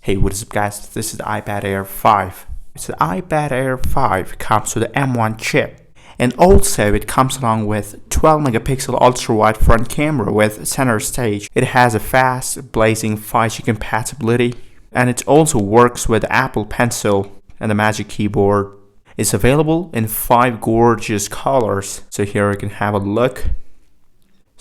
Hey, what is up guys, this is the iPad Air 5. So the iPad Air 5 comes with the M1 chip, and also it comes along with 12 megapixel ultra-wide front camera with center stage. It has a fast blazing 5G compatibility, and it also works with Apple Pencil and the Magic Keyboard. It's available in 5 gorgeous colors, so here you can have a look.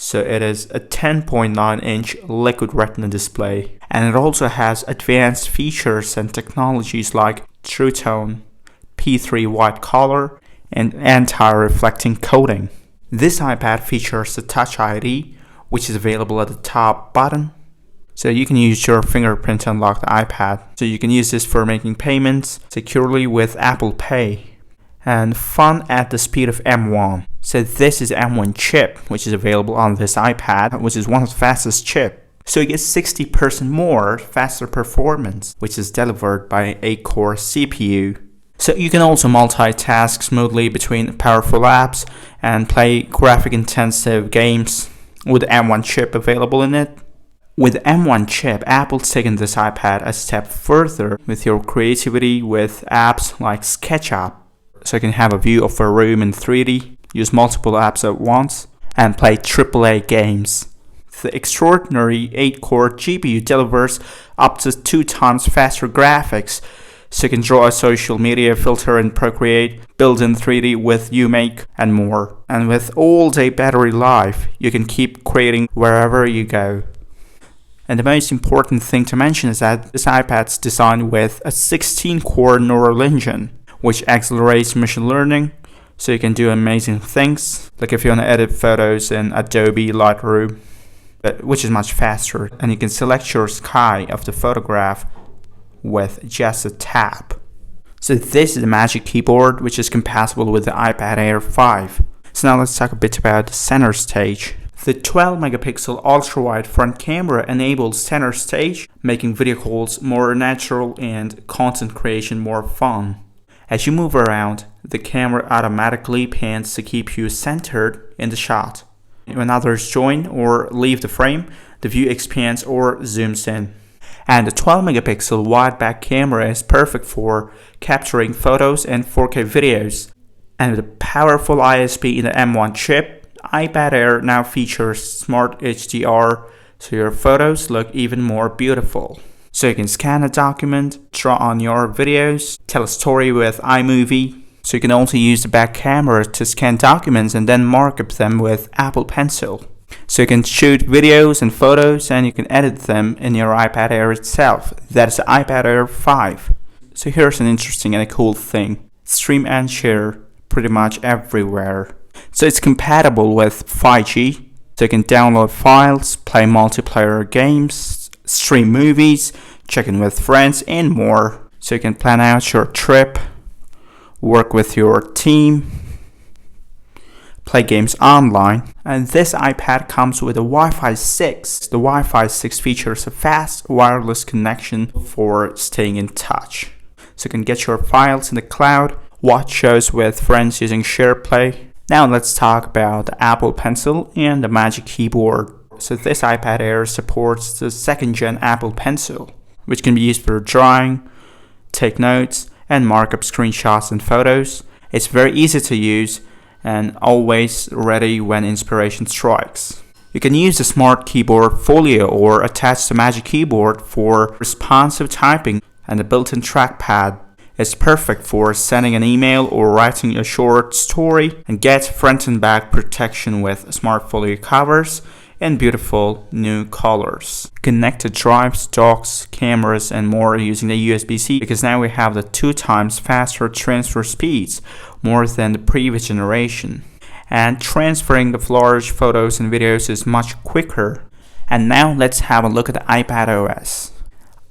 So it is a 10.9-inch liquid retina display, and it also has advanced features and technologies like True Tone, P3 white color, and anti-reflecting coating. This iPad features the Touch ID, which is available at the top button. So you can use your fingerprint to unlock the iPad. So you can use this for making payments securely with Apple Pay. And fun at the speed of M1. So this is M1 chip, which is available on this iPad, which is one of the fastest chips. So you get 60% more faster performance, which is delivered by an 8-core CPU. So you can also multitask smoothly between powerful apps and play graphic-intensive games with the M1 chip available in it. With the M1 chip, Apple's taken this iPad a step further with your creativity with apps like SketchUp. So you can have a view of a room in 3D, use multiple apps at once, and play AAA games. The extraordinary 8-core GPU delivers up to 2 times faster graphics, so you can draw a social media filter in Procreate, build in 3D with UMake, and more. And with all-day battery life, you can keep creating wherever you go. And the most important thing to mention is that this iPad's designed with a 16-core neural engine, which accelerates machine learning, so you can do amazing things, like if you want to edit photos in Adobe Lightroom, which is much faster, and you can select your sky of the photograph with just a tap. So this is the Magic Keyboard, which is compatible with the iPad Air 5. So now let's talk a bit about the center stage. The 12 megapixel ultra-wide front camera enables center stage, making video calls more natural and content creation more fun. As you move around, the camera automatically pans to keep you centered in the shot. When others join or leave the frame, the view expands or zooms in. And the 12 megapixel wide back camera is perfect for capturing photos and 4K videos. And with a powerful ISP in the M1 chip, iPad Air now features Smart HDR, so your photos look even more beautiful. So you can scan a document, draw on your videos, tell a story with iMovie. So you can also use the back camera to scan documents and then markup them with Apple Pencil. So you can shoot videos and photos and you can edit them in your iPad Air itself. That is the iPad Air 5. So here's an interesting and a cool thing. Stream and share pretty much everywhere. So it's compatible with 5G. So you can download files, play multiplayer games, stream movies, check in with friends, and more. So you can plan out your trip, work with your team, play games online. And this iPad comes with a Wi-Fi 6. The Wi-Fi 6 features a fast wireless connection for staying in touch. So you can get your files in the cloud, watch shows with friends using SharePlay. Now let's talk about the Apple Pencil and the Magic Keyboard. So this iPad Air supports the 2nd-gen Apple Pencil, which can be used for drawing, take notes, and mark up screenshots and photos. It's very easy to use and always ready when inspiration strikes. You can use the Smart Keyboard Folio or attach the Magic Keyboard for responsive typing, and the built-in trackpad is perfect for sending an email or writing a short story, and get front and back protection with Smart Folio covers in beautiful new colors. Connected drives, docks, cameras, and more using the USB-C, because now we have the 2 times faster transfer speeds, more than the previous generation. And transferring the large photos and videos is much quicker. And now let's have a look at the iPad OS.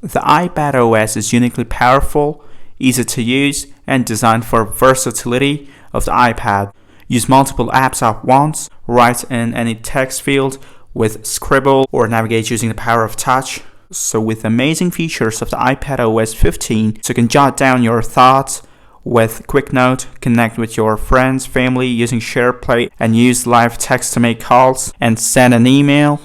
The iPad OS is uniquely powerful, easy to use, and designed for versatility of the iPad. Use multiple apps at once, write in any text field with Scribble, or navigate using the power of touch. So with amazing features of the iPad OS 15, so you can jot down your thoughts with Quick Note, connect with your friends, family using SharePlay, and use live text to make calls and send an email.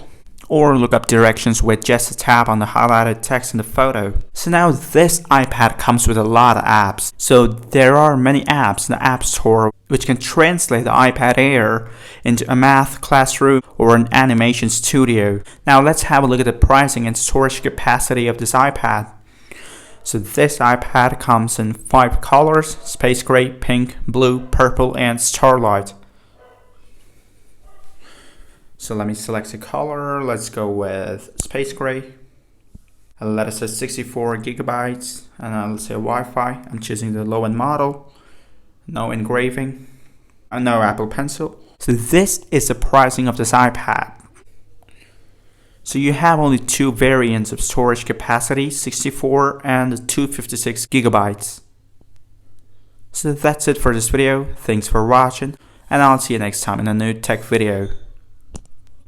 or look up directions with just a tap on the highlighted text in the photo. So now this iPad comes with a lot of apps. So there are many apps in the App Store which can translate the iPad Air into a math classroom or an animation studio. Now let's have a look at the pricing and storage capacity of this iPad. So this iPad comes in 5 colors: space gray, pink, blue, purple, and starlight. So let me select a color. Let's go with space gray. And let us say 64 gigabytes. And let's say Wi-Fi. I'm choosing the low-end model. No engraving. And no Apple Pencil. So this is the pricing of this iPad. So you have only 2 variants of storage capacity, 64 and 256 gigabytes. So that's it for this video. Thanks for watching, and I'll see you next time in a new tech video.